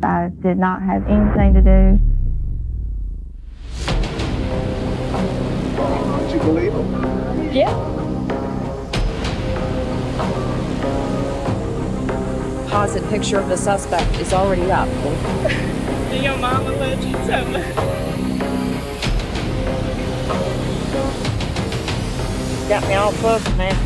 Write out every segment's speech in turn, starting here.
I did not have anything to do. Don't you believe him? Yeah. Composite picture of the suspect is already up. Did your mama let you tell me? Got me all fussed, man.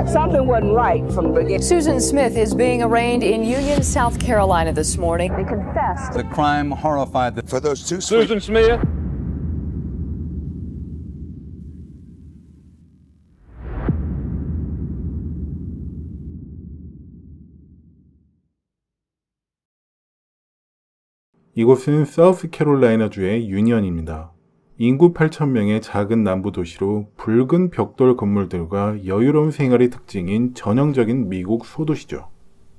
Something wasn't right from the beginning. Susan Smith is being arraigned in Union, South Carolina this morning. They confessed. The crime horrified For those two Susan Smith. 이곳은 사우스캐롤라이나주의 유니언입니다. 인구 8,000명의 작은 남부 도시로 붉은 벽돌 건물들과 여유로운 생활이 특징인 전형적인 미국 소도시죠.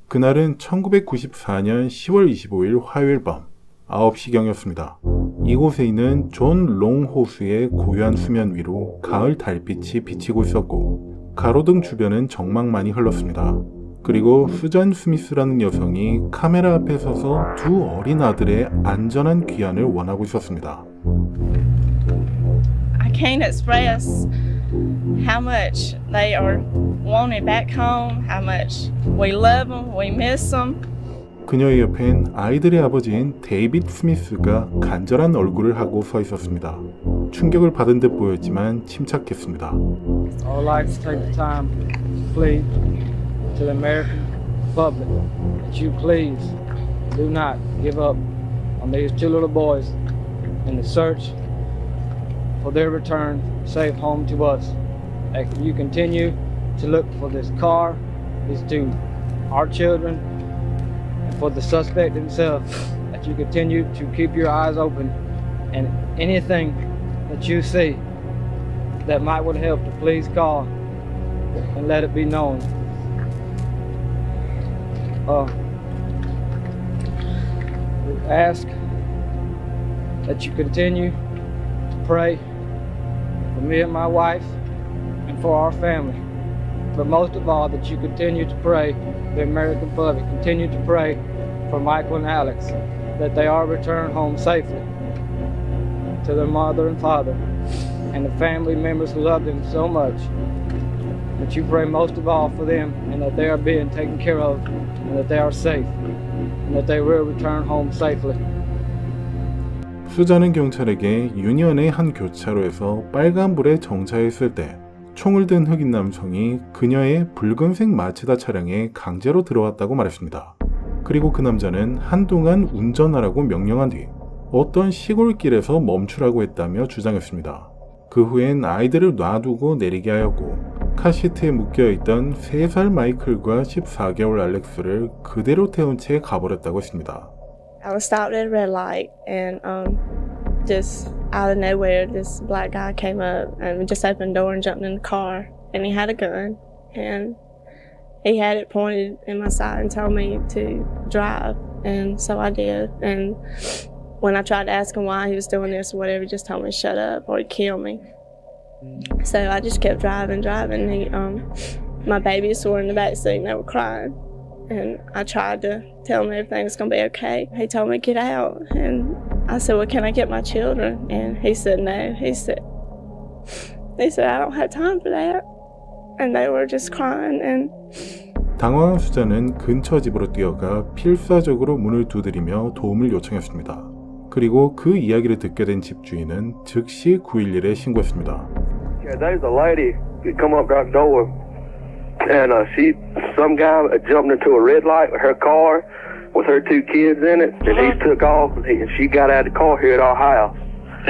그날은 1994년 10월 25일 화요일 밤 9시경이었습니다. 이곳에 있는 존 롱 호수의 고요한 수면 위로 가을 달빛이 비치고 있었고 가로등 주변은 정막만이 흘렀습니다. 그리고 수잔 스미스라는 여성이 카메라 앞에 서서 두 어린 아들의 안전한 귀환을 원하고 있었습니다. I can't express how much they are wanted back home, how much we love them, we miss them. 그녀의 옆엔 아이들의 아버지인 데이빗 스미스가 간절한 얼굴을 하고 서 있었습니다. 충격을 받은 듯 보였지만 침착했습니다. I would like to take the time to plead to the American public that you please do not give up on these two little boys in the search for their return safe home to us. That you continue to look for this car, these two, our children, and for the suspect himself. That you continue to keep your eyes open, and anything that you see that might would help to please call and let it be known. We ask that you continue to pray for me and my wife and for our family, but most of all that you continue to pray the American public, continue to pray for Michael and Alex, that they are returned home safely to their mother and father and the family members who love them so much. That you pray most of all for them and that they are being taken care of and that they are safe and that they will return home safely. 수잔은 경찰에게 유니언의 한 교차로에서 빨간불에 정차했을 때 총을 든 흑인 남성이 그녀의 붉은색 마츠다 차량에 강제로 들어왔다고 말했습니다. 그리고 그 남자는 한동안 운전하라고 명령한 뒤 어떤 시골길에서 멈추라고 했다며 주장했습니다. 그 후엔 아이들을 놔두고 내리게 하였고 카시트에 묶여있던 3살 마이클과 14개월 알렉스를 그대로 태운 채 가버렸다고 했습니다. I was stopped at a red light and just out of nowhere this black guy came up and just opened the door and jumped in the car and he had a gun and he had it pointed in my side and told me to drive and so I did and when I tried to ask him why he was doing this or whatever, he just told me to shut up or he'd kill me. So I just kept driving. My babies were in the back seat and they were crying. And I tried to tell them everything was gonna be okay. He told me to get out. And I said, well, can I get my children? And he said, no. He said, I don't have time for that. And they were just crying and 당황한 수잔은 근처 집으로 뛰어가 필사적으로 문을 두드리며 도움을 요청했습니다. 그리고 그 이야기를 듣게 된 집주인은 즉시 911에 신고했습니다. Yeah, there's a lady who come up that door, and some guy jumped into a red light with her car, with her two kids in it, and he took off, and she got out of the car here at our house.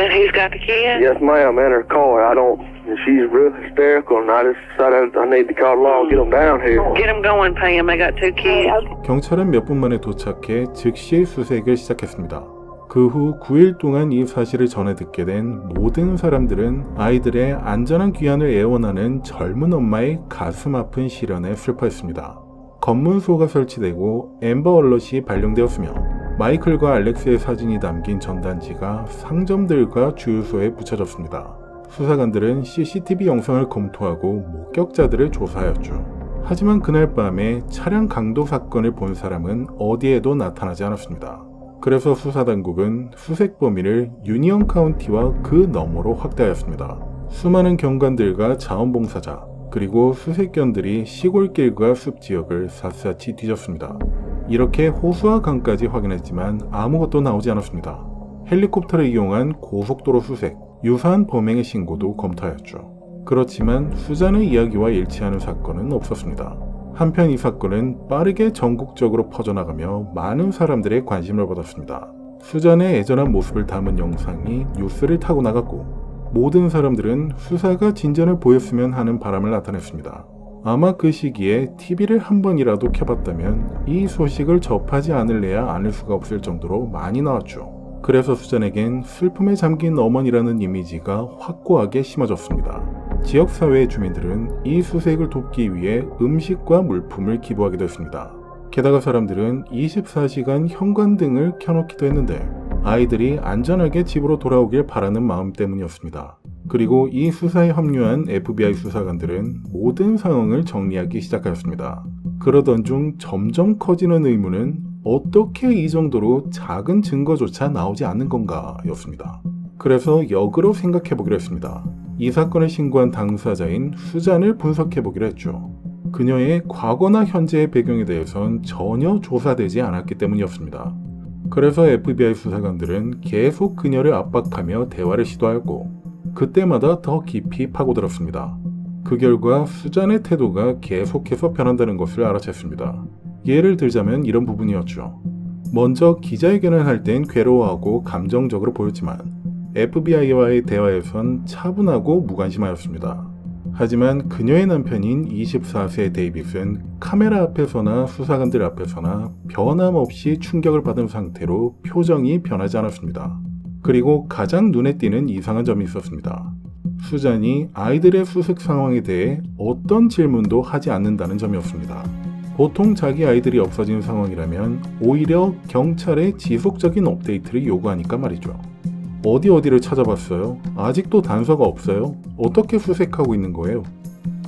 And he's got the kids? Yes, ma'am, in her car. And she's real hysterical, and I just decided I need to call law and get them down here. Get them going, Pam. I got two kids. 경찰은 몇 분 만에 도착해 즉시 수색을 시작했습니다. 그 후 9일 동안 이 사실을 전해 듣게 된 모든 사람들은 아이들의 안전한 귀환을 애원하는 젊은 엄마의 가슴 아픈 시련에 슬퍼했습니다. 검문소가 설치되고 앰버 얼럿이 발령되었으며 마이클과 알렉스의 사진이 담긴 전단지가 상점들과 주유소에 붙여졌습니다. 수사관들은 CCTV 영상을 검토하고 목격자들을 조사하였죠. 하지만 그날 밤에 차량 강도 사건을 본 사람은 어디에도 나타나지 않았습니다. 그래서 수사당국은 수색 범위를 유니온 카운티와 그 너머로 확대하였습니다. 수많은 경관들과 자원봉사자, 그리고 수색견들이 시골길과 숲지역을 샅샅이 뒤졌습니다. 이렇게 호수와 강까지 확인했지만 아무것도 나오지 않았습니다. 헬리콥터를 이용한 고속도로 수색, 유사한 범행의 신고도 검토하였죠. 그렇지만 수잔의 이야기와 일치하는 사건은 없었습니다. 한편 이 사건은 빠르게 전국적으로 퍼져나가며 많은 사람들의 관심을 받았습니다. 수잔의 애절한 모습을 담은 영상이 뉴스를 타고 나갔고 모든 사람들은 수사가 진전을 보였으면 하는 바람을 나타냈습니다. 아마 그 시기에 TV를 한 번이라도 켜봤다면 이 소식을 접하지 않을래야 않을 수가 없을 정도로 많이 나왔죠. 그래서 수잔에겐 슬픔에 잠긴 어머니라는 이미지가 확고하게 심어졌습니다. 지역사회의 주민들은 이 수색을 돕기 위해 음식과 물품을 기부하기도 했습니다. 게다가 사람들은 24시간 형관등을 켜놓기도 했는데 아이들이 안전하게 집으로 돌아오길 바라는 마음 때문이었습니다. 그리고 이 수사에 합류한 FBI 수사관들은 모든 상황을 정리하기 시작하였습니다. 그러던 중 점점 커지는 의문은 어떻게 이 정도로 작은 증거조차 나오지 않는 건가 였습니다. 그래서 역으로 생각해보기로 했습니다. 이 사건을 신고한 당사자인 수잔을 분석해보기로 했죠. 그녀의 과거나 현재의 배경에 대해선 전혀 조사되지 않았기 때문이었습니다. 그래서 FBI 수사관들은 계속 그녀를 압박하며 대화를 시도하였고 그때마다 더 깊이 파고들었습니다. 그 결과 수잔의 태도가 계속해서 변한다는 것을 알아챘습니다. 예를 들자면 이런 부분이었죠. 먼저 기자회견을 할 땐 괴로워하고 감정적으로 보였지만 FBI와의 대화에선 차분하고 무관심하였습니다. 하지만 그녀의 남편인 24세 데이빗은 카메라 앞에서나 수사관들 앞에서나 변함없이 충격을 받은 상태로 표정이 변하지 않았습니다. 그리고 가장 눈에 띄는 이상한 점이 있었습니다. 수잔이 아이들의 수색 상황에 대해 어떤 질문도 하지 않는다는 점이었습니다. 보통 자기 아이들이 없어진 상황이라면 오히려 경찰에 지속적인 업데이트를 요구하니까 말이죠. 어디를 찾아봤어요? 아직도 단서가 없어요? 어떻게 수색하고 있는 거예요?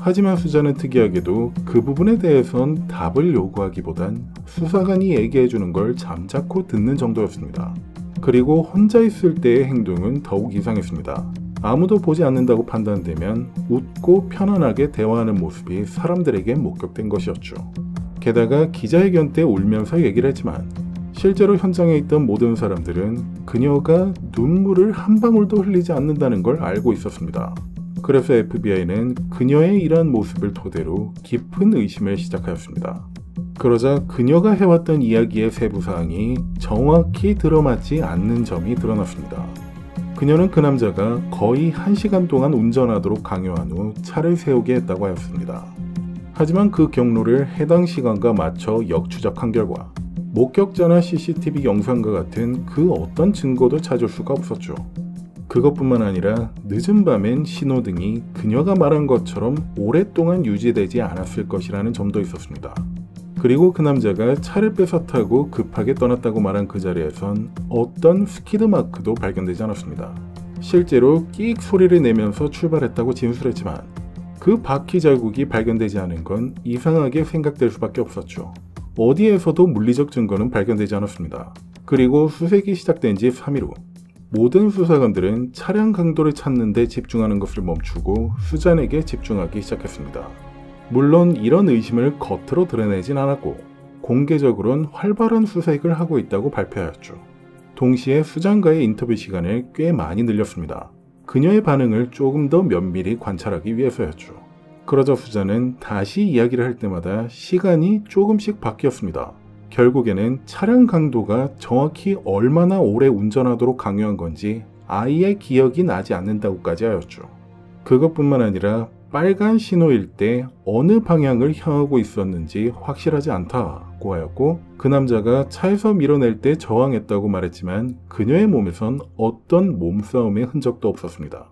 하지만 수잔은 특이하게도 그 부분에 대해선 답을 요구하기보단 수사관이 얘기해주는 걸 잠자코 듣는 정도였습니다. 그리고 혼자 있을 때의 행동은 더욱 이상했습니다. 아무도 보지 않는다고 판단되면 웃고 편안하게 대화하는 모습이 사람들에게 목격된 것이었죠. 게다가 기자회견 때 울면서 얘기를 했지만 실제로 현장에 있던 모든 사람들은 그녀가 눈물을 한 방울도 흘리지 않는다는 걸 알고 있었습니다. 그래서 FBI는 그녀의 이러한 모습을 토대로 깊은 의심을 시작하였습니다. 그러자 그녀가 해왔던 이야기의 세부사항이 정확히 들어맞지 않는 점이 드러났습니다. 그녀는 그 남자가 거의 1시간 동안 운전하도록 강요한 후 차를 세우게 했다고 하였습니다. 하지만 그 경로를 해당 시간과 맞춰 역추적한 결과 목격자나 CCTV 영상과 같은 그 어떤 증거도 찾을 수가 없었죠. 그것뿐만 아니라 늦은 밤엔 신호등이 그녀가 말한 것처럼 오랫동안 유지되지 않았을 것이라는 점도 있었습니다. 그리고 그 남자가 차를 뺏어 타고 급하게 떠났다고 말한 그 자리에선 어떤 스키드 마크도 발견되지 않았습니다. 실제로 끼익 소리를 내면서 출발했다고 진술했지만 그 바퀴 자국이 발견되지 않은 건 이상하게 생각될 수밖에 없었죠. 어디에서도 물리적 증거는 발견되지 않았습니다. 그리고 수색이 시작된 지 3일 후 모든 수사관들은 차량 강도를 찾는 데 집중하는 것을 멈추고 수잔에게 집중하기 시작했습니다. 물론 이런 의심을 겉으로 드러내진 않았고 공개적으로는 활발한 수색을 하고 있다고 발표하였죠. 동시에 수잔과의 인터뷰 시간을 꽤 많이 늘렸습니다. 그녀의 반응을 조금 더 면밀히 관찰하기 위해서였죠. 그러자 수잔은 다시 이야기를 할 때마다 시간이 조금씩 바뀌었습니다. 결국에는 차량 강도가 정확히 얼마나 오래 운전하도록 강요한 건지 아예 기억이 나지 않는다고까지 하였죠. 그것뿐만 아니라 빨간 신호일 때 어느 방향을 향하고 있었는지 확실하지 않다고 하였고 그 남자가 차에서 밀어낼 때 저항했다고 말했지만 그녀의 몸에선 어떤 몸싸움의 흔적도 없었습니다.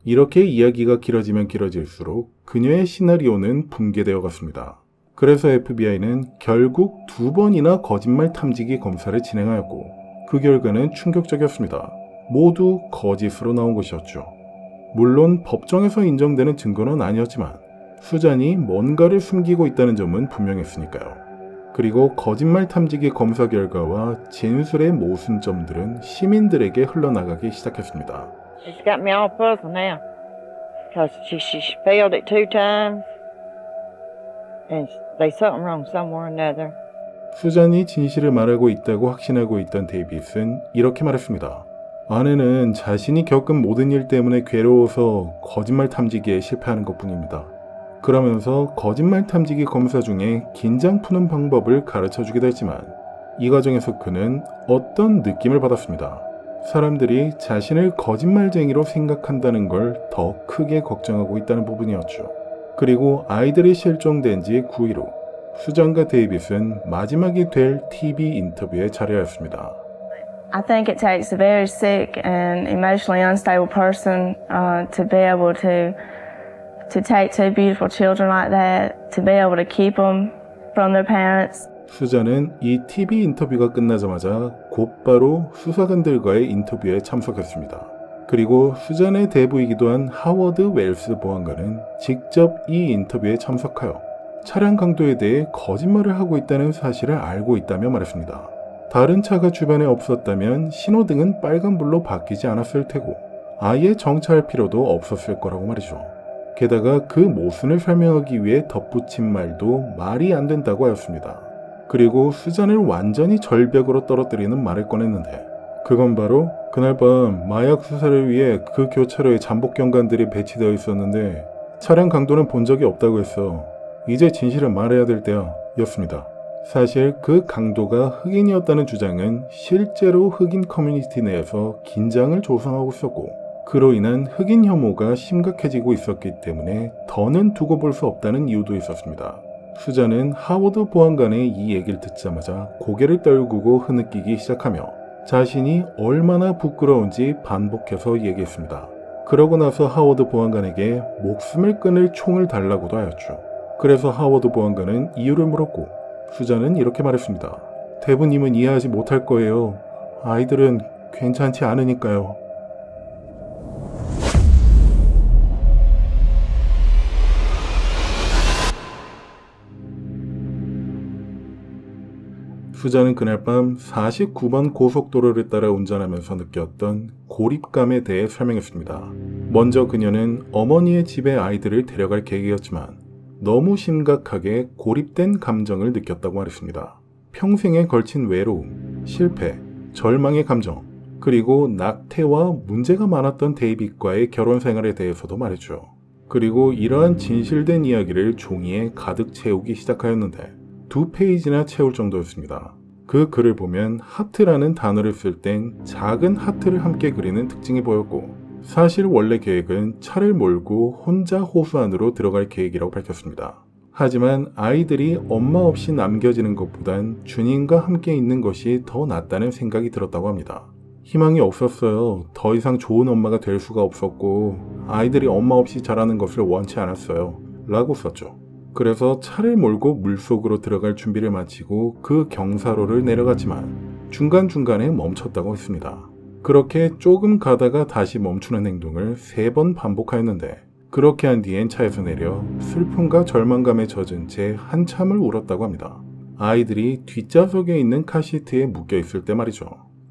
이렇게 이야기가 길어지면 길어질수록 그녀의 시나리오는 붕괴되어 갔습니다. 그래서 FBI는 결국 2번이나 거짓말 탐지기 검사를 진행하였고 그 결과는 충격적이었습니다. 모두 거짓으로 나온 것이었죠. 물론 법정에서 인정되는 증거는 아니었지만 수잔이 뭔가를 숨기고 있다는 점은 분명했으니까요. 그리고 거짓말 탐지기 검사 결과와 진술의 모순점들은 시민들에게 흘러나가기 시작했습니다. It's got me all puzzled now. Because she failed it 2 times. And there's something wrong somewhere or another. 수잔이 진실을 말하고 있다고 확신하고 있던 데이빗은 이렇게 말했습니다. 아내는 자신이 겪은 모든 일 때문에 괴로워서 거짓말 탐지기에 실패하는 것뿐입니다. 그러면서 거짓말 탐지기 검사 중에 긴장 푸는 방법을 가르쳐 주기도 했지만 이 과정에서 그는 어떤 느낌을 받았습니다. 사람들이 자신을 거짓말쟁이로 생각한다는 걸 더 크게 걱정하고 있다는 부분이었죠. 그리고 아이들이 실종된 지 9일 후 수잔과 데이빗은 마지막이 될 TV 인터뷰에 자리하였습니다. I think it takes a very sick and emotionally unstable person to be able to take 2 beautiful children like that, to be able to keep them from their parents. 수잔은 이 TV 인터뷰가 끝나자마자 곧바로 수사관들과의 인터뷰에 참석했습니다. 그리고 수잔의 대부이기도 한 하워드 웰스 보안관은 직접 이 인터뷰에 참석하여 차량 강도에 대해 거짓말을 하고 있다는 사실을 알고 있다며 말했습니다. 다른 차가 주변에 없었다면 신호등은 빨간불로 바뀌지 않았을 테고 아예 정차할 필요도 없었을 거라고 말이죠. 게다가 그 모순을 설명하기 위해 덧붙인 말도 말이 안 된다고 하였습니다. 그리고 수잔을 완전히 절벽으로 떨어뜨리는 말을 꺼냈는데 그건 바로 그날 밤 마약 수사를 위해 그 교차로에 잠복 경관들이 배치되어 있었는데 차량 강도는 본 적이 없다고 했어. 이제 진실을 말해야 될 때야 였습니다. 사실 그 강도가 흑인이었다는 주장은 실제로 흑인 커뮤니티 내에서 긴장을 조성하고 있었고 그로 인한 흑인 혐오가 심각해지고 있었기 때문에 더는 두고 볼 수 없다는 이유도 있었습니다. 수잔은 하워드 보안관의 이 얘기를 듣자마자 고개를 떨구고 흐느끼기 시작하며 자신이 얼마나 부끄러운지 반복해서 얘기했습니다. 그러고 나서 하워드 보안관에게 목숨을 끊을 총을 달라고도 하였죠. 그래서 하워드 보안관은 이유를 물었고 수잔은 이렇게 말했습니다. 대부님은 이해하지 못할 거예요. 아이들은 괜찮지 않으니까요. 수잔은 그날 밤 49번 고속도로를 따라 운전하면서 느꼈던 고립감에 대해 설명했습니다. 먼저 그녀는 어머니의 집에 아이들을 데려갈 계획이었지만 너무 심각하게 고립된 감정을 느꼈다고 말했습니다. 평생에 걸친 외로움, 실패, 절망의 감정, 그리고 낙태와 문제가 많았던 데이빗과의 결혼 생활에 대해서도 말했죠. 그리고 이러한 진실된 이야기를 종이에 가득 채우기 시작하였는데 2페이지나 채울 정도였습니다. 그 글을 보면 하트라는 단어를 쓸 땐 작은 하트를 함께 그리는 특징이 보였고 사실 원래 계획은 차를 몰고 혼자 호수 안으로 들어갈 계획이라고 밝혔습니다. 하지만 아이들이 엄마 없이 남겨지는 것보단 주님과 함께 있는 것이 더 낫다는 생각이 들었다고 합니다. 희망이 없었어요. 더 이상 좋은 엄마가 될 수가 없었고 아이들이 엄마 없이 자라는 것을 원치 않았어요. 라고 썼죠. 그래서 차를 몰고 물속으로 들어갈 준비를 마치고 그 경사로를 내려갔지만 중간중간에 멈췄다고 했습니다. 그렇게 조금 가다가 다시 멈추는 행동을 3번 반복하였는데 그렇게 한 뒤엔 차에서 내려 슬픔과 절망감에 젖은 채 한참을 울었다고 합니다. 아이들이 뒷좌석에 있는 카시트에 묶여있을 때 말이죠.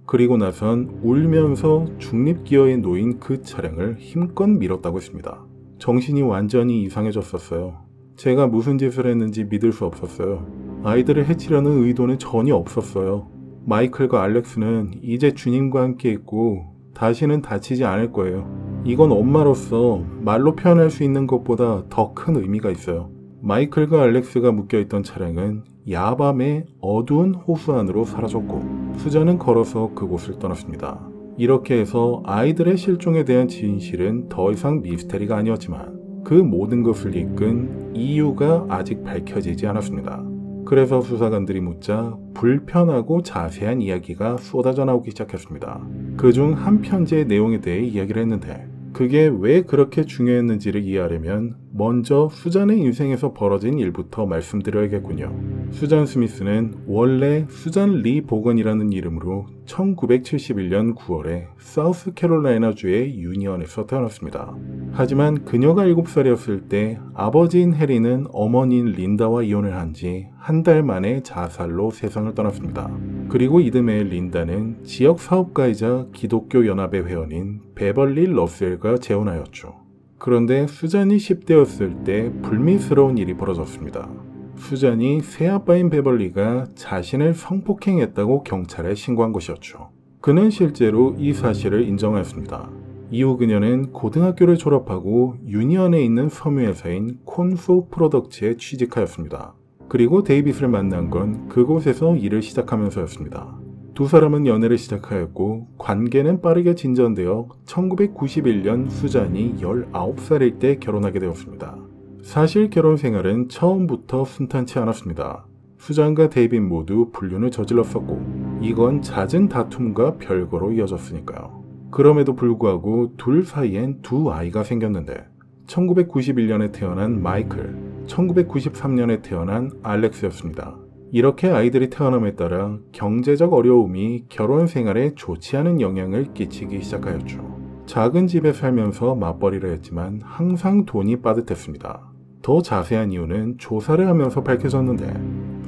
그리고 나선 울면서 중립기어에 놓인 그 차량을 힘껏 밀었다고 했습니다. 정신이 완전히 이상해졌었어요. 제가 무슨 짓을 했는지 믿을 수 없었어요. 아이들을 해치려는 의도는 전혀 없었어요. 마이클과 알렉스는 이제 주님과 함께 있고 다시는 다치지 않을 거예요. 이건 엄마로서 말로 표현할 수 있는 것보다 더 큰 의미가 있어요. 마이클과 알렉스가 묶여있던 차량은 야밤에 어두운 호수 안으로 사라졌고 수잔은 걸어서 그곳을 떠났습니다. 이렇게 해서 아이들의 실종에 대한 진실은 더 이상 미스테리가 아니었지만 그 모든 것을 이끈 이유가 아직 밝혀지지 않았습니다. 그래서 수사관들이 묻자 불편하고 자세한 이야기가 쏟아져 나오기 시작했습니다. 그중 한 편지의 내용에 대해 이야기를 했는데 그게 왜 그렇게 중요했는지를 이해하려면 먼저 수잔의 인생에서 벌어진 일부터 말씀드려야겠군요. 수잔 스미스는 원래 수잔 리 보건이라는 이름으로 1971년 9월에 사우스캐롤라이나주의 유니언에서 태어났습니다. 하지만 그녀가 7살이었을 때 아버지인 해리는 어머니인 린다와 이혼을 한 지 한 달 만에 자살로 세상을 떠났습니다. 그리고 이듬해 린다는 지역 사업가이자 기독교 연합의 회원인 베벌리 러셀과 재혼하였죠. 그런데 수잔이 10대였을 때 불미스러운 일이 벌어졌습니다. 수잔이 새아빠인 베벌리가 자신을 성폭행했다고 경찰에 신고한 것이었죠. 그는 실제로 이 사실을 인정하였습니다. 이후 그녀는 고등학교를 졸업하고 유니언에 있는 섬유회사인 콘소 프로덕츠에 취직하였습니다. 그리고 데이빗을 만난 건 그곳에서 일을 시작하면서였습니다. 두 사람은 연애를 시작하였고 관계는 빠르게 진전되어 1991년 수잔이 19살일 때 결혼하게 되었습니다. 사실 결혼 생활은 처음부터 순탄치 않았습니다. 수잔과 데이빗 모두 불륜을 저질렀었고 이건 잦은 다툼과 별거로 이어졌으니까요. 그럼에도 불구하고 둘 사이엔 두 아이가 생겼는데 1991년에 태어난 마이클, 1993년에 태어난 알렉스였습니다. 이렇게 아이들이 태어남에 따라 경제적 어려움이 결혼 생활에 좋지 않은 영향을 끼치기 시작하였죠. 작은 집에 살면서 맞벌이를 했지만 항상 돈이 빠듯했습니다. 더 자세한 이유는 조사를 하면서 밝혀졌는데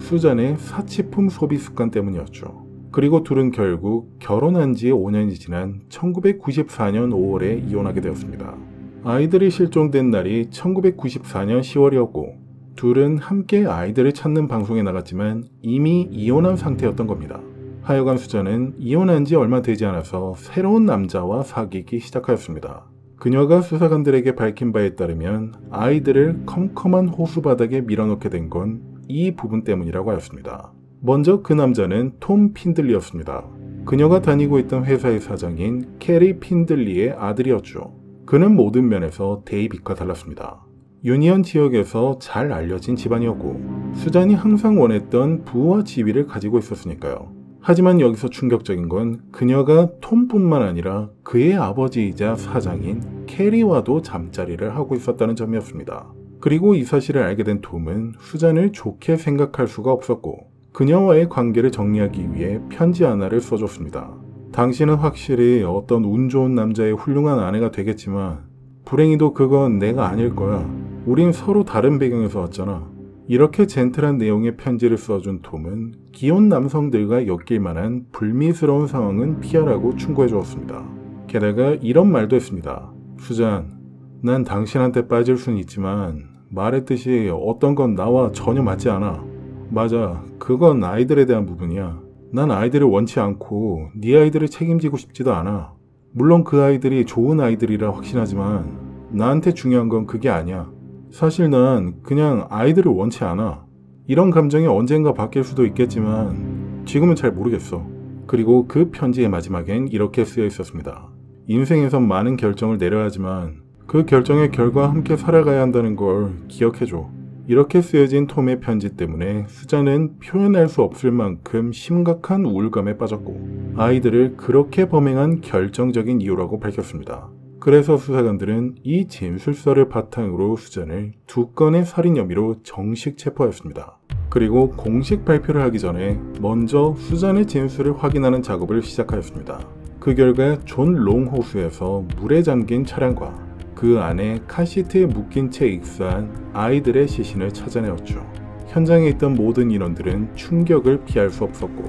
수잔의 사치품 소비 습관 때문이었죠. 그리고 둘은 결국 결혼한 지 5년이 지난 1994년 5월에 이혼하게 되었습니다. 아이들이 실종된 날이 1994년 10월이었고 둘은 함께 아이들을 찾는 방송에 나갔지만 이미 이혼한 상태였던 겁니다. 하여간 수잔은 이혼한 지 얼마 되지 않아서 새로운 남자와 사귀기 시작하였습니다. 그녀가 수사관들에게 밝힌 바에 따르면 아이들을 컴컴한 호수바닥에 밀어넣게 된 건 이 부분 때문이라고 하였습니다. 먼저 그 남자는 톰 핀들리였습니다. 그녀가 다니고 있던 회사의 사장인 캐리 핀들리의 아들이었죠. 그는 모든 면에서 데이빗과 달랐습니다. 유니언 지역에서 잘 알려진 집안이었고 수잔이 항상 원했던 부와 지위를 가지고 있었으니까요. 하지만 여기서 충격적인 건 그녀가 톰뿐만 아니라 그의 아버지이자 사장인 캐리와도 잠자리를 하고 있었다는 점이었습니다. 그리고 이 사실을 알게 된 톰은 수잔을 좋게 생각할 수가 없었고 그녀와의 관계를 정리하기 위해 편지 하나를 써줬습니다. 당신은 확실히 어떤 운 좋은 남자의 훌륭한 아내가 되겠지만 불행히도 그건 내가 아닐 거야. 우린 서로 다른 배경에서 왔잖아. 이렇게 젠틀한 내용의 편지를 써준 톰은 기혼 남성들과 엮일 만한 불미스러운 상황은 피하라고 충고해 주었습니다. 게다가 이런 말도 했습니다. 수잔, 난 당신한테 빠질 수는 있지만 말했듯이 어떤 건 나와 전혀 맞지 않아. 맞아, 그건 아이들에 대한 부분이야. 난 아이들을 원치 않고 네 아이들을 책임지고 싶지도 않아. 물론 그 아이들이 좋은 아이들이라 확신하지만 나한테 중요한 건 그게 아니야. 사실 난 그냥 아이들을 원치 않아. 이런 감정이 언젠가 바뀔 수도 있겠지만 지금은 잘 모르겠어. 그리고 그 편지의 마지막엔 이렇게 쓰여 있었습니다. 인생에선 많은 결정을 내려야 하지만 그 결정의 결과와 함께 살아가야 한다는 걸 기억해줘. 이렇게 쓰여진 톰의 편지 때문에 수잔은 표현할 수 없을 만큼 심각한 우울감에 빠졌고 아이들을 그렇게 범행한 결정적인 이유라고 밝혔습니다. 그래서 수사관들은 이 진술서를 바탕으로 수잔을 2건의 살인 혐의로 정식 체포하였습니다. 그리고 공식 발표를 하기 전에 먼저 수잔의 진술을 확인하는 작업을 시작하였습니다. 그 결과 존 롱 호수에서 물에 잠긴 차량과 그 안에 카시트에 묶인 채 익사한 아이들의 시신을 찾아내었죠. 현장에 있던 모든 인원들은 충격을 피할 수 없었고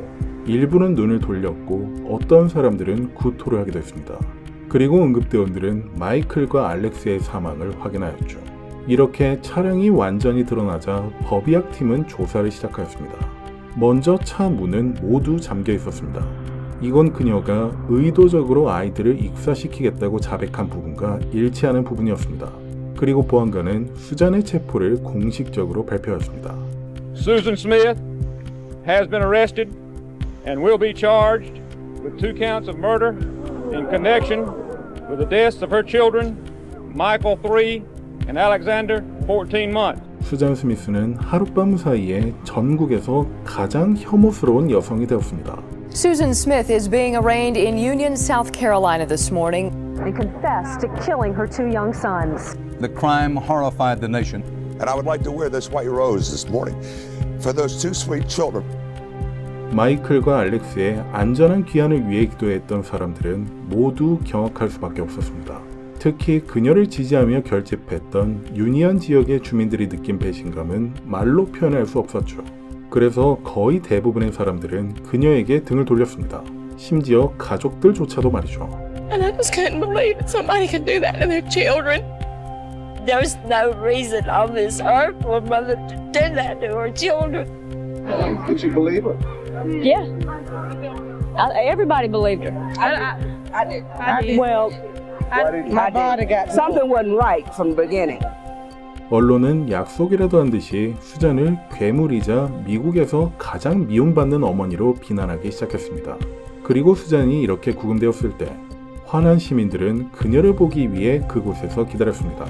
일부는 눈을 돌렸고 어떤 사람들은 구토를 하기도 했습니다. 그리고 응급대원들은 마이클과 알렉스의 사망을 확인하였죠. 이렇게 차량이 완전히 드러나자 법의학팀은 조사를 시작하였습니다. 먼저 차 문은 모두 잠겨 있었습니다. 이건 그녀가 의도적으로 아이들을 익사시키겠다고 자백한 부분과 일치하는 부분이었습니다. 그리고 보안관은 수잔의 체포를 공식적으로 발표했습니다. Susan Smith has been arrested and will be charged with 2 counts of murder in connection with the deaths of her children, Michael 3 and Alexander 14 months. 수잔 스미스는 하룻밤 사이에 전국에서 가장 혐오스러운 여성이 되었습니다. Susan Smith is being arraigned in Union, South Carolina this morning. And confessed to killing her 2 young sons. The crime horrified the nation. And I would like to wear this white rose this morning for those 2 sweet children. 마이클과 알렉스의 안전한 귀환을 위해 기도했던 사람들은 모두 경악할 수밖에 없었습니다. 특히 그녀를 지지하며 결집했던 유니언 지역의 주민들이 느낀 배신감은 말로 표현할 수 없었죠. 그래서 거의 대부분의 사람들은 그녀에게 등을 돌렸습니다. 심지어 가족들조차도 말이죠. And I just couldn't believe that somebody could do that to their children. There's no reason on this earth for a mother to do that to her children. Did you believe her? Yeah. Everybody believed her. I did. Well, my body got something wasn't right from the beginning. 언론은 약속이라도 한 듯이 수잔을 괴물이자 미국에서 가장 미움받는 어머니로 비난하기 시작했습니다. 그리고 수잔이 이렇게 구금되었을 때 화난 시민들은 그녀를 보기 위해 그곳에서 기다렸습니다.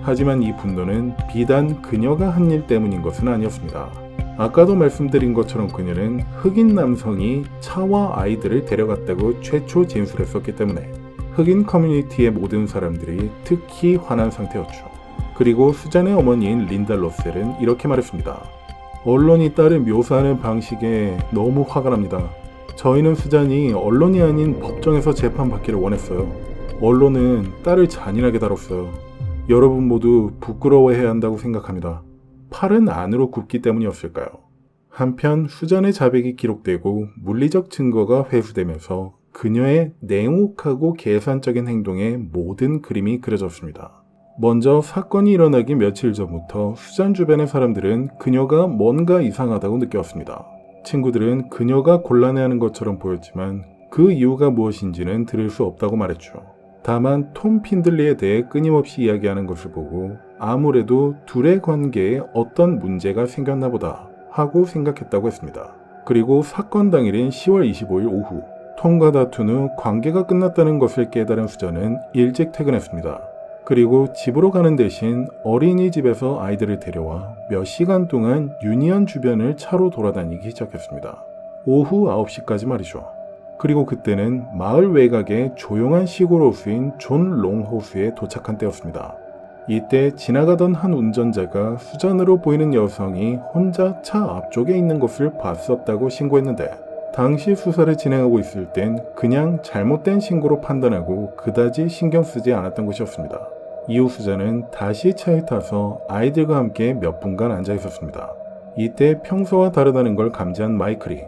하지만 이 분노는 비단 그녀가 한 일 때문인 것은 아니었습니다. 아까도 말씀드린 것처럼 그녀는 흑인 남성이 차와 아이들을 데려갔다고 최초 진술했었기 때문에 흑인 커뮤니티의 모든 사람들이 특히 화난 상태였죠. 그리고 수잔의 어머니인 린다 러셀은 이렇게 말했습니다. 언론이 딸을 묘사하는 방식에 너무 화가 납니다. 저희는 수잔이 언론이 아닌 법정에서 재판받기를 원했어요. 언론은 딸을 잔인하게 다뤘어요. 여러분 모두 부끄러워해야 한다고 생각합니다. 팔은 안으로 굽기 때문이었을까요? 한편 수잔의 자백이 기록되고 물리적 증거가 회수되면서 그녀의 냉혹하고 계산적인 행동의 모든 그림이 그려졌습니다. 먼저 사건이 일어나기 며칠 전부터 수잔 주변의 사람들은 그녀가 뭔가 이상하다고 느꼈습니다. 친구들은 그녀가 곤란해하는 것처럼 보였지만 그 이유가 무엇인지는 들을 수 없다고 말했죠. 다만 톰 핀들리에 대해 끊임없이 이야기하는 것을 보고 아무래도 둘의 관계에 어떤 문제가 생겼나 보다 하고 생각했다고 했습니다. 그리고 사건 당일인 10월 25일 오후 톰과 다툰 후 관계가 끝났다는 것을 깨달은 수잔은 일찍 퇴근했습니다. 그리고 집으로 가는 대신 어린이집에서 아이들을 데려와 몇 시간 동안 유니언 주변을 차로 돌아다니기 시작했습니다. 오후 9시까지 말이죠. 그리고 그때는 마을 외곽의 조용한 시골 호수인 존 롱 호수에 도착한 때였습니다. 이때 지나가던 한 운전자가 수잔으로 보이는 여성이 혼자 차 앞쪽에 있는 것을 봤었다고 신고했는데 당시 수사를 진행하고 있을 땐 그냥 잘못된 신고로 판단하고 그다지 신경 쓰지 않았던 것이었습니다. 이후 수잔은 다시 차에 타서 아이들과 함께 몇 분간 앉아 있었습니다. 이때 평소와 다르다는 걸 감지한 마이클이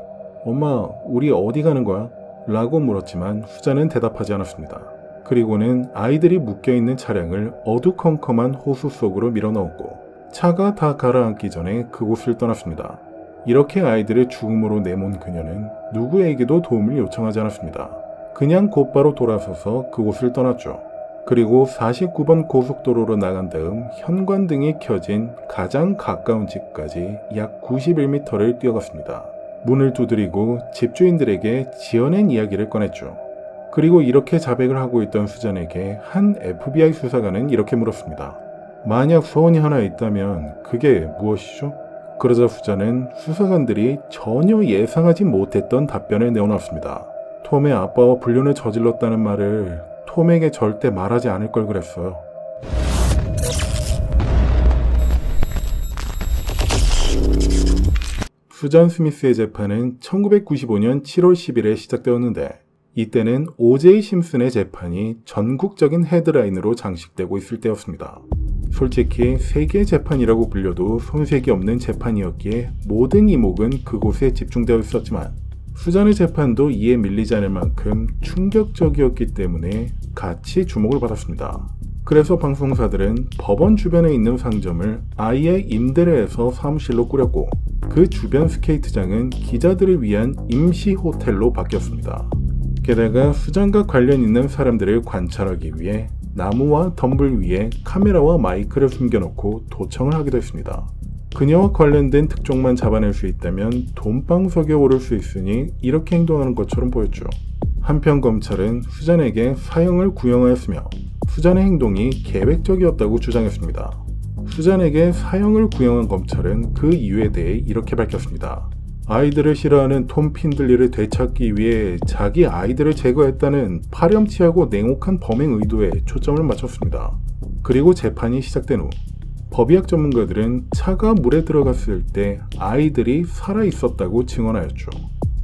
엄마, 우리 어디 가는 거야? 라고 물었지만 수잔은 대답하지 않았습니다. 그리고는 아이들이 묶여있는 차량을 어두컴컴한 호수 속으로 밀어넣었고 차가 다 가라앉기 전에 그곳을 떠났습니다. 이렇게 아이들을 죽음으로 내몬 그녀는 누구에게도 도움을 요청하지 않았습니다. 그냥 곧바로 돌아서서 그곳을 떠났죠. 그리고 49번 고속도로로 나간 다음 현관등이 켜진 가장 가까운 집까지 약 91m를 뛰어갔습니다. 문을 두드리고 집주인들에게 지어낸 이야기를 꺼냈죠. 그리고 이렇게 자백을 하고 있던 수잔에게 한 FBI 수사관은 이렇게 물었습니다. 만약 소원이 하나 있다면 그게 무엇이죠? 그러자 수잔은 수사관들이 전혀 예상하지 못했던 답변을 내어놨습니다. 톰의 아빠와 불륜을 저질렀다는 말을 톰에게 절대 말하지 않을 걸 그랬어요. 수잔 스미스의 재판은 1995년 7월 10일에 시작되었는데 이때는 O.J. 심슨의 재판이 전국적인 헤드라인으로 장식되고 있을 때였습니다. 솔직히 세계 재판이라고 불려도 손색이 없는 재판이었기에 모든 이목은 그곳에 집중되어 있었지만 수잔의 재판도 이에 밀리지 않을 만큼 충격적이었기 때문에 같이 주목을 받았습니다. 그래서 방송사들은 법원 주변에 있는 상점을 아예 임대를 해서 사무실로 꾸렸고 그 주변 스케이트장은 기자들을 위한 임시 호텔로 바뀌었습니다. 게다가 수잔과 관련 있는 사람들을 관찰하기 위해 나무와 덤불 위에 카메라와 마이크를 숨겨놓고 도청을 하기도 했습니다. 그녀와 관련된 특종만 잡아낼 수 있다면 돈방석에 오를 수 있으니 이렇게 행동하는 것처럼 보였죠. 한편 검찰은 수잔에게 사형을 구형하였으며 수잔의 행동이 계획적이었다고 주장했습니다. 수잔에게 사형을 구형한 검찰은 그 이유에 대해 이렇게 밝혔습니다. 아이들을 싫어하는 톰 핀들리를 되찾기 위해 자기 아이들을 제거했다는 파렴치하고 냉혹한 범행 의도에 초점을 맞췄습니다. 그리고 재판이 시작된 후 법의학 전문가들은 차가 물에 들어갔을 때 아이들이 살아있었다고 증언하였죠.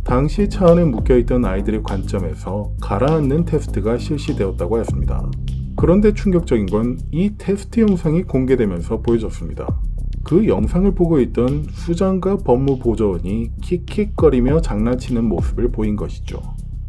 당시 차 안에 묶여있던 아이들의 관점에서 가라앉는 테스트가 실시되었다고 하였습니다. 그런데 충격적인 건 이 테스트 영상이 공개되면서 보여졌습니다. 그 영상을 보고 있던 수장과 법무보조원이 킥킥거리며 장난치는 모습을 보인 것이죠.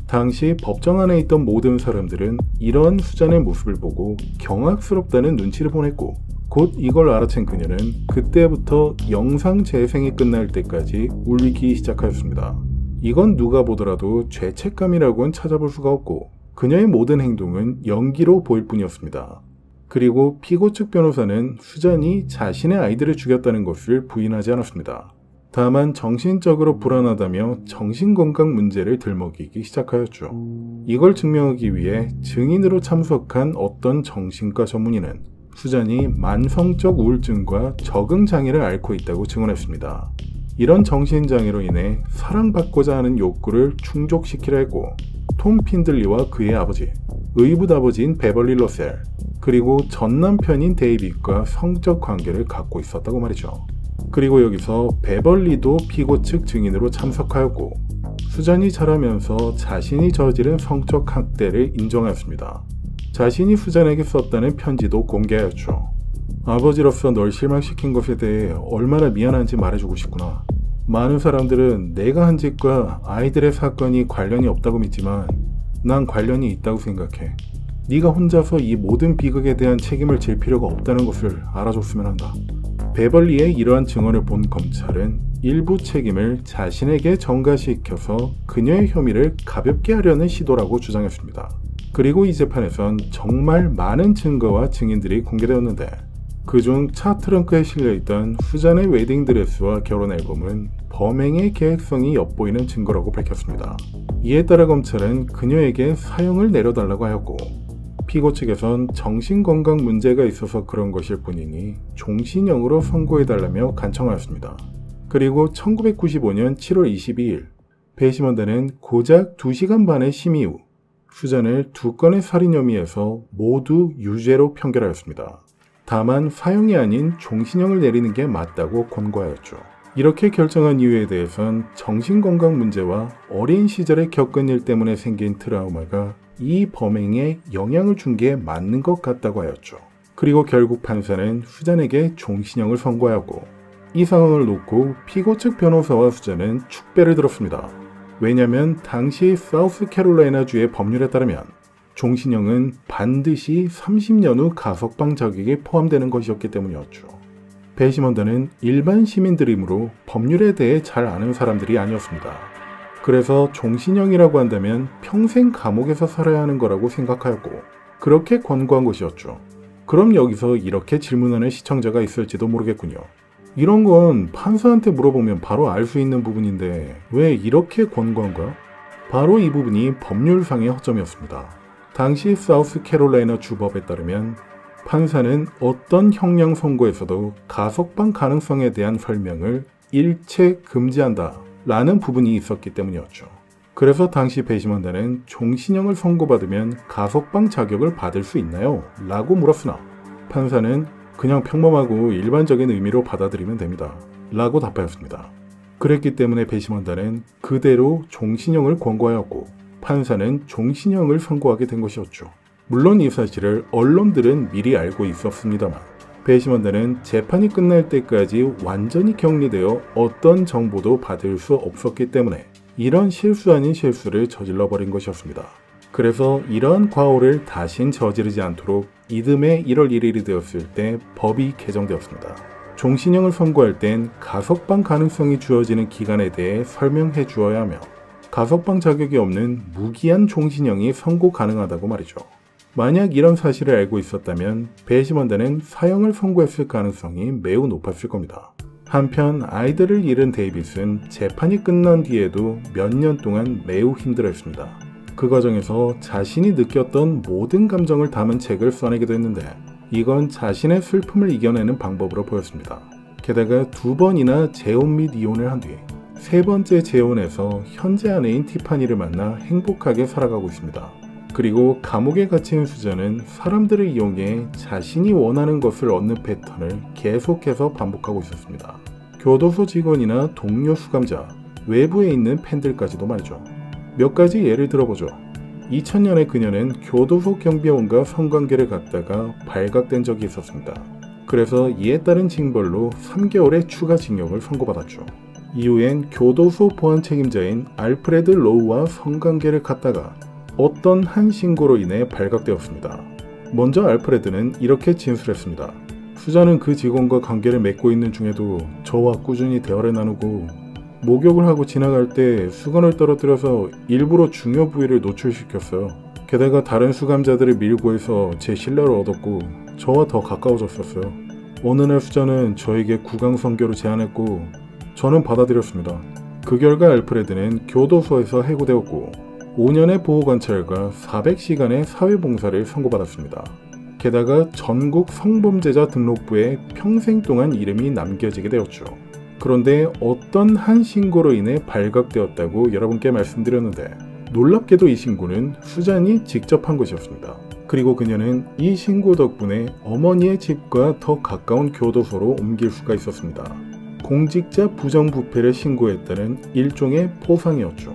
당시 법정 안에 있던 모든 사람들은 이런 수잔의 모습을 보고 경악스럽다는 눈치를 보냈고, 곧 이걸 알아챈 그녀는 그때부터 영상 재생이 끝날 때까지 울기 시작하였습니다. 이건 누가 보더라도 죄책감이라고는 찾아볼 수가 없고, 그녀의 모든 행동은 연기로 보일 뿐이었습니다. 그리고 피고 측 변호사는 수잔이 자신의 아이들을 죽였다는 것을 부인하지 않았습니다. 다만 정신적으로 불안하다며 정신건강 문제를 들먹이기 시작하였죠. 이걸 증명하기 위해 증인으로 참석한 어떤 정신과 전문의는 수잔이 만성적 우울증과 적응장애를 앓고 있다고 증언했습니다. 이런 정신장애로 인해 사랑받고자 하는 욕구를 충족시키려 했고, 톰 핀들리와 그의 아버지, 의붓아버지인 베벌리 러셀, 그리고 전남편인 데이빗과 성적 관계를 갖고 있었다고 말이죠. 그리고 여기서 베벌리도 피고 측 증인으로 참석하였고, 수잔이 자라면서 자신이 저지른 성적 학대를 인정하였습니다. 자신이 수잔에게 썼다는 편지도 공개하였죠. 아버지로서 널 실망시킨 것에 대해 얼마나 미안한지 말해주고 싶구나. 많은 사람들은 내가 한 짓과 아이들의 사건이 관련이 없다고 믿지만 난 관련이 있다고 생각해. 네가 혼자서 이 모든 비극에 대한 책임을 질 필요가 없다는 것을 알아줬으면 한다. 베벌리의 이러한 증언을 본 검찰은 일부 책임을 자신에게 전가시켜서 그녀의 혐의를 가볍게 하려는 시도라고 주장했습니다. 그리고 이 재판에선 정말 많은 증거와 증인들이 공개되었는데, 그중 차 트렁크에 실려있던 수잔의 웨딩드레스와 결혼 앨범은 범행의 계획성이 엿보이는 증거라고 밝혔습니다. 이에 따라 검찰은 그녀에게 사형을 내려달라고 하였고, 피고 측에선 정신건강 문제가 있어서 그런 것일 뿐이니 종신형으로 선고해달라며 간청하였습니다. 그리고 1995년 7월 22일 배심원단은 고작 2시간 반의 심의 후 수잔을 2건의 살인 혐의에서 모두 유죄로 판결하였습니다. 다만 사형이 아닌 종신형을 내리는 게 맞다고 권고하였죠. 이렇게 결정한 이유에 대해선 정신건강 문제와 어린 시절에 겪은 일 때문에 생긴 트라우마가 이 범행에 영향을 준 게 맞는 것 같다고 하였죠. 그리고 결국 판사는 수잔에게 종신형을 선고하였고, 이 상황을 놓고 피고 측 변호사와 수잔은 축배를 들었습니다. 왜냐면 당시 사우스캐롤라이나주의 법률에 따르면 종신형은 반드시 30년 후 가석방 자격이 포함되는 것이었기 때문이었죠. 배심원단은 일반 시민들이므로 법률에 대해 잘 아는 사람들이 아니었습니다. 그래서 종신형이라고 한다면 평생 감옥에서 살아야 하는 거라고 생각하였고, 그렇게 권고한 것이었죠. 그럼 여기서 이렇게 질문하는 시청자가 있을지도 모르겠군요. 이런 건 판사한테 물어보면 바로 알 수 있는 부분인데 왜 이렇게 권고한 거야? 바로 이 부분이 법률상의 허점이었습니다. 당시 사우스캐롤라이나 주법에 따르면 판사는 어떤 형량 선고에서도 가석방 가능성에 대한 설명을 일체 금지한다 라는 부분이 있었기 때문이었죠. 그래서 당시 배심원단은 종신형을 선고받으면 가석방 자격을 받을 수 있나요? 라고 물었으나 판사는 그냥 평범하고 일반적인 의미로 받아들이면 됩니다 라고 답하였습니다. 그랬기 때문에 배심원단은 그대로 종신형을 권고하였고, 판사는 종신형을 선고하게 된 것이었죠. 물론 이 사실을 언론들은 미리 알고 있었습니다만, 배심원단은 재판이 끝날 때까지 완전히 격리되어 어떤 정보도 받을 수 없었기 때문에 이런 실수 아닌 실수를 저질러버린 것이었습니다. 그래서 이러한 과오를 다신 저지르지 않도록 이듬해 1월 1일이 되었을 때 법이 개정되었습니다. 종신형을 선고할 땐 가석방 가능성이 주어지는 기간에 대해 설명해 주어야 하며, 가석방 자격이 없는 무기한 종신형이 선고 가능하다고 말이죠. 만약 이런 사실을 알고 있었다면 배심원단은 사형을 선고했을 가능성이 매우 높았을 겁니다. 한편 아이들을 잃은 데이빗은 재판이 끝난 뒤에도 몇 년 동안 매우 힘들어했습니다. 그 과정에서 자신이 느꼈던 모든 감정을 담은 책을 써내기도 했는데, 이건 자신의 슬픔을 이겨내는 방법으로 보였습니다. 게다가 2번이나 재혼 및 이혼을 한 뒤 3번째 재혼에서 현재 아내인 티파니를 만나 행복하게 살아가고 있습니다. 그리고 감옥에 갇힌 수잔은 사람들을 이용해 자신이 원하는 것을 얻는 패턴을 계속해서 반복하고 있었습니다. 교도소 직원이나 동료 수감자, 외부에 있는 팬들까지도 말이죠. 몇 가지 예를 들어보죠. 2000년에 그녀는 교도소 경비원과 성관계를 갖다가 발각된 적이 있었습니다. 그래서 이에 따른 징벌로 3개월의 추가 징역을 선고받았죠. 이후엔 교도소 보안 책임자인 알프레드 로우와 성관계를 갖다가 어떤 한 신고로 인해 발각되었습니다. 먼저 알프레드는 이렇게 진술했습니다. 수자는 그 직원과 관계를 맺고 있는 중에도 저와 꾸준히 대화를 나누고 목욕을 하고 지나갈 때 수건을 떨어뜨려서 일부러 중요 부위를 노출시켰어요. 게다가 다른 수감자들을 밀고 해서 제 신뢰를 얻었고 저와 더 가까워졌었어요. 어느 날 수자는 저에게 구강성교를 제안했고 저는 받아들였습니다. 그 결과 알프레드는 교도소에서 해고되었고 5년의 보호관찰과 400시간의 사회봉사를 선고받았습니다. 게다가 전국 성범죄자 등록부에 평생 동안 이름이 남겨지게 되었죠. 그런데 어떤 한 신고로 인해 발각되었다고 여러분께 말씀드렸는데 놀랍게도 이 신고는 수잔이 직접 한 것이었습니다. 그리고 그녀는 이 신고 덕분에 어머니의 집과 더 가까운 교도소로 옮길 수가 있었습니다. 공직자 부정부패를 신고했다는 일종의 포상이었죠.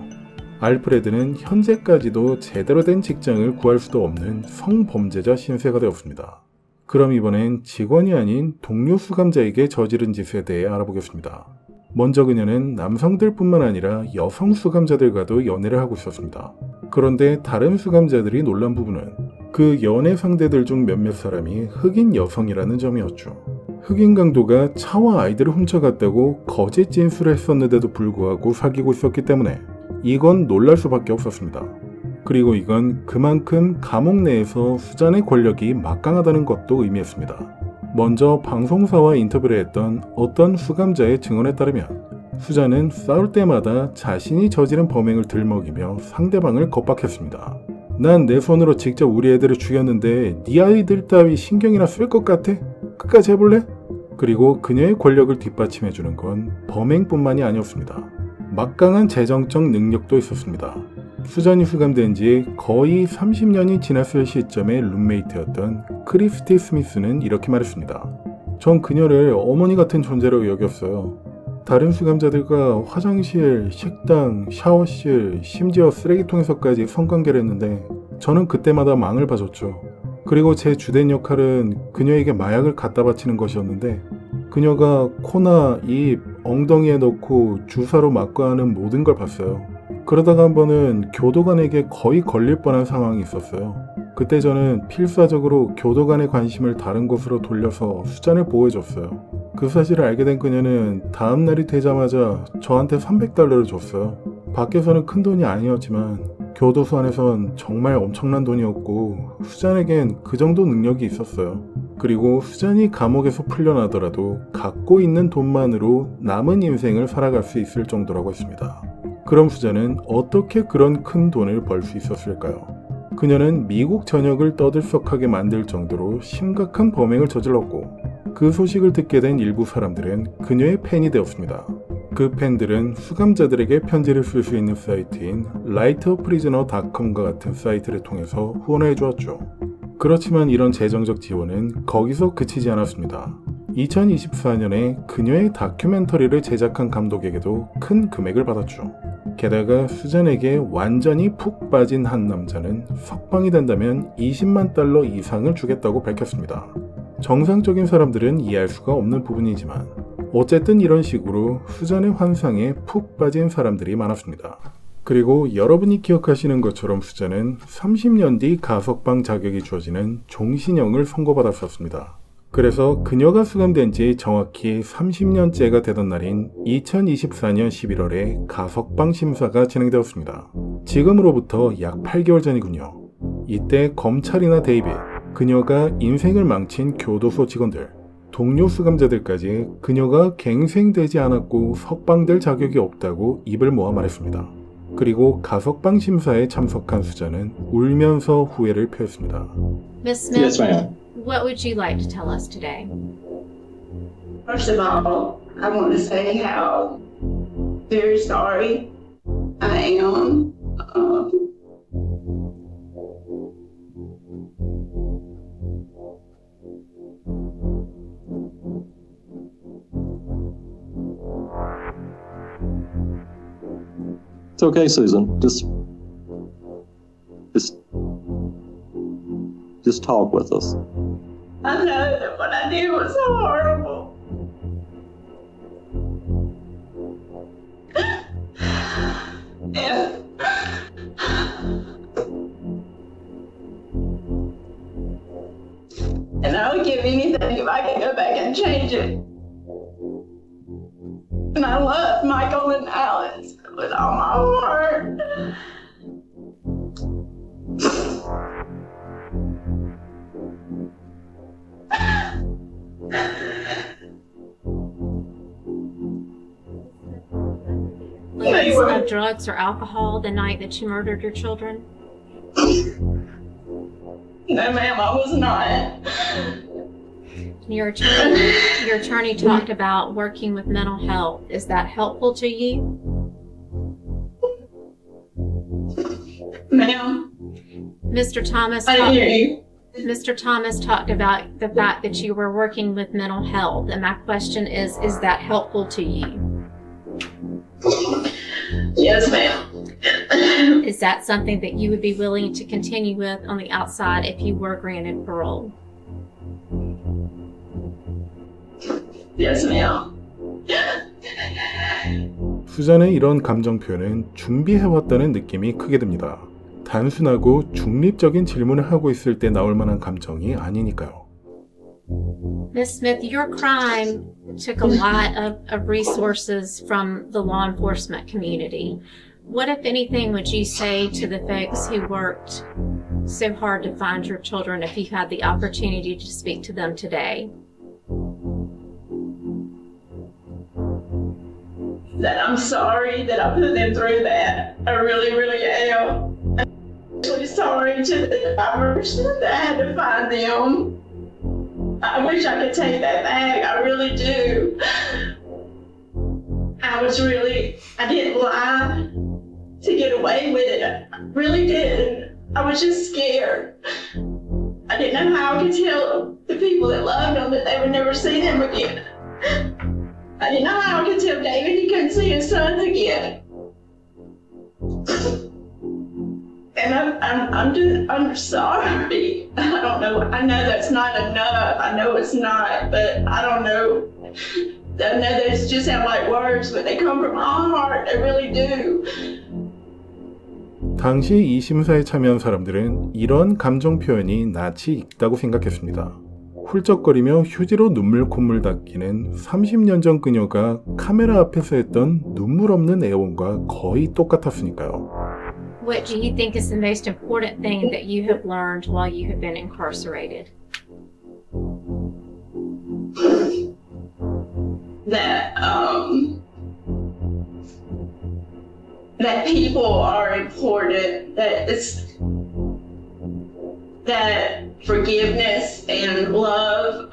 알프레드는 현재까지도 제대로 된 직장을 구할 수도 없는 성범죄자 신세가 되었습니다. 그럼 이번엔 직원이 아닌 동료 수감자에게 저지른 짓에 대해 알아보겠습니다. 먼저 그녀는 남성들뿐만 아니라 여성 수감자들과도 연애를 하고 있었습니다. 그런데 다른 수감자들이 놀란 부분은 그 연애 상대들 중 몇몇 사람이 흑인 여성이라는 점이었죠. 흑인 강도가 차와 아이들을 훔쳐갔다고 거짓 진술을 했었는데도 불구하고 사귀고 있었기 때문에 이건 놀랄 수밖에 없었습니다. 그리고 이건 그만큼 감옥 내에서 수잔의 권력이 막강하다는 것도 의미했습니다. 먼저 방송사와 인터뷰를 했던 어떤 수감자의 증언에 따르면 수잔은 싸울 때마다 자신이 저지른 범행을 들먹이며 상대방을 겁박했습니다. 난 내 손으로 직접 우리 애들을 죽였는데 네 아이들 따위 신경이나 쓸 것 같아? 끝까지 해볼래? 그리고 그녀의 권력을 뒷받침해주는 건 범행뿐만이 아니었습니다. 막강한 재정적 능력도 있었습니다. 수잔이 수감된 지 거의 30년이 지났을 시점에 룸메이트였던 크리스티 스미스는 이렇게 말했습니다. 전 그녀를 어머니 같은 존재로 여겼어요. 다른 수감자들과 화장실, 식당, 샤워실, 심지어 쓰레기통에서까지 성관계를 했는데 저는 그때마다 망을 봐줬죠. 그리고 제 주된 역할은 그녀에게 마약을 갖다 바치는 것이었는데 그녀가 코나 입, 엉덩이에 넣고 주사로 맞고 하는 모든 걸 봤어요. 그러다가 한 번은 교도관에게 거의 걸릴 뻔한 상황이 있었어요. 그때 저는 필사적으로 교도관의 관심을 다른 곳으로 돌려서 수잔을 보호해줬어요. 그 사실을 알게 된 그녀는 다음 날이 되자마자 저한테 $300를 줬어요. 밖에서는 큰 돈이 아니었지만 교도소 안에선 정말 엄청난 돈이었고 수잔에겐 그 정도 능력이 있었어요. 그리고 수잔이 감옥에서 풀려나더라도 갖고 있는 돈만으로 남은 인생을 살아갈 수 있을 정도라고 했습니다. 그럼 수잔은 어떻게 그런 큰 돈을 벌 수 있었을까요? 그녀는 미국 전역을 떠들썩하게 만들 정도로 심각한 범행을 저질렀고 그 소식을 듣게 된 일부 사람들은 그녀의 팬이 되었습니다. 그 팬들은 수감자들에게 편지를 쓸 수 있는 사이트인 lightofprisoner.com과 같은 사이트를 통해서 후원을 해주었죠. 그렇지만 이런 재정적 지원은 거기서 그치지 않았습니다. 2024년에 그녀의 다큐멘터리를 제작한 감독에게도 큰 금액을 받았죠. 게다가 수잔에게 완전히 푹 빠진 한 남자는 석방이 된다면 $200,000 이상을 주겠다고 밝혔습니다. 정상적인 사람들은 이해할 수가 없는 부분이지만 어쨌든 이런 식으로 수잔의 환상에 푹 빠진 사람들이 많았습니다. 그리고 여러분이 기억하시는 것처럼 수잔은 30년 뒤 가석방 자격이 주어지는 종신형을 선고받았었습니다. 그래서 그녀가 수감된 지 정확히 30년째가 되던 날인 2024년 11월에 가석방 심사가 진행되었습니다. 지금으로부터 약 8개월 전이군요. 이때 검찰이나 데이빗, 그녀가 인생을 망친 교도소 직원들, 동료 수감자들까지 그녀가 갱생되지 않았고 석방될 자격이 없다고 입을 모아 말했습니다. 그리고 가석방 심사에 참석한 수잔은 울면서 후회를 표했습니다. Miss Smith, yes, ma'am. What would you like to tell us today? First of all, I want to say how very sorry I am. It's okay, Susan. Just just talk with us. I know that what I did was so horrible. And I would give anything if I could go back and change it. And I love Michael and Alice with all my heart. Use of drugs or alcohol the night that you murdered your children? No, ma'am, I was not. Your attorney talked about working with mental health. Is that helpful to you? Ma'am? Mr. Thomas, I didn't hear you. Mr. Thomas talked about the fact that you were working with mental health, and my question is that helpful to you? Yes, ma'am. Is that something that you would be willing to continue with on the outside if you were granted parole? Yes, ma'am. 수잔의 이런 감정 표현은 준비해왔다는 느낌이 크게 듭니다. 단순하고 중립적인 질문을 하고 있을 때 나올 만한 감정이 아니니까요. Ms. Smith, your crime took a lot of resources from the law enforcement community. What, if anything, would you say to the folks who worked so hard to find your children if you had the opportunity to speak to them today? That I'm sorry that I put them through that. I really, really am. I'm really sorry to the drivers that I had to find them. I wish I could take that back. I really do. I didn't lie to get away with it. I really didn't. I was just scared. I didn't know how I could tell the people that loved them that they would never see them again. I didn't know how I could tell David he couldn't see his son again. And I'm sorry. I don't know. I know that's not enough. I know it's not, but I don't know. I know those just sound like words, but they come from my heart. They really do. 당시 이 심사에 참여한 사람들은 이런 감정 표현이 낯이 익다고 생각했습니다. 훌쩍거리며 휴지로 눈물 콧물 닦이는 30년 전 그녀가 카메라 앞에서 했던 눈물 없는 애원과 거의 똑같았으니까요. What do you think is the most important thing that you have learned while you have been incarcerated? That people are important, that forgiveness and love,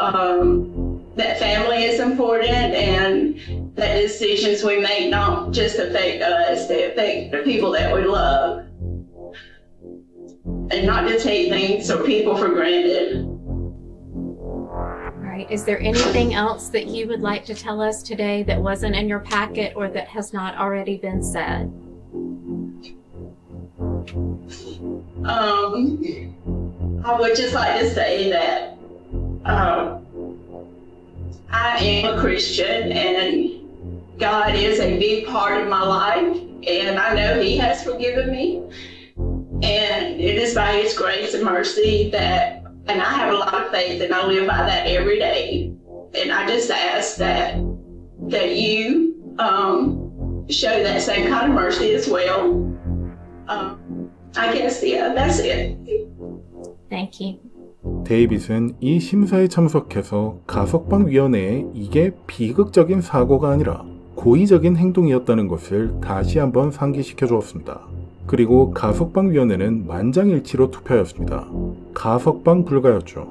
that family is important, and that decisions we make don't just affect us, they affect the people that we love. And not to take things or people for granted. Right. Is there anything else that you would like to tell us today that wasn't in your packet or that has not already been said? I would just like to say that I am a Christian and God is a big part of my life, and I know He has forgiven me, and it is by His grace and mercy that, and I have a lot of faith and I live by that every day. And I just ask that you show that same kind of mercy as well. I guess, yeah, that's it. Thank you. 데이빗은 이 심사에 참석해서 가석방위원회에 이게 비극적인 사고가 아니라 고의적인 행동이었다는 것을 다시 한번 상기시켜 주었습니다. 그리고 가석방위원회는 만장일치로 투표하였습니다. 가석방 불가였죠.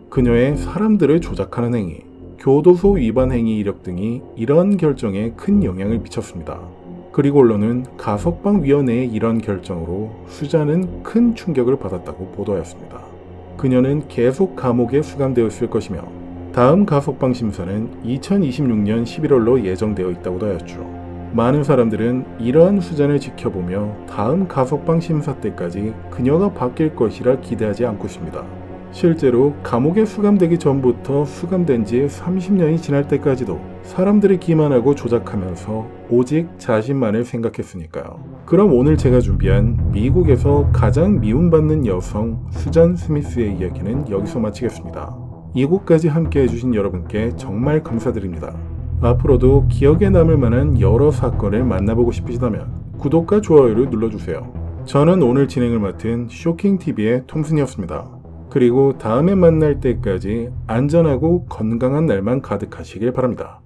그녀의 사람들을 조작하는 행위, 교도소 위반 행위 이력 등이 이런 결정에 큰 영향을 미쳤습니다. 그리고 언론은 가석방위원회의 이런 결정으로 수잔은 큰 충격을 받았다고 보도하였습니다. 그녀는 계속 감옥에 수감되었을 것이며 다음 가석방 심사는 2026년 11월로 예정되어 있다고도 하였죠. 많은 사람들은 이러한 수잔을 지켜보며 다음 가석방 심사 때까지 그녀가 바뀔 것이라 기대하지 않고 있습니다. 실제로 감옥에 수감되기 전부터 수감된 지 30년이 지날 때까지도 사람들이 기만하고 조작하면서 오직 자신만을 생각했으니까요. 그럼 오늘 제가 준비한 미국에서 가장 미움받는 여성 수잔 스미스의 이야기는 여기서 마치겠습니다. 이곳까지 함께 해주신 여러분께 정말 감사드립니다. 앞으로도 기억에 남을 만한 여러 사건을 만나보고 싶으시다면 구독과 좋아요를 눌러주세요. 저는 오늘 진행을 맡은 쇼킹TV의 톰슨이었습니다. 그리고 다음에 만날 때까지 안전하고 건강한 날만 가득하시길 바랍니다.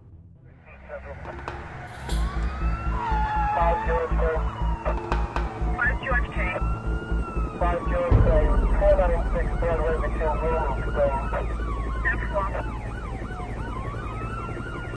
George K. 5 George K. 496 Broadway, McHale Road.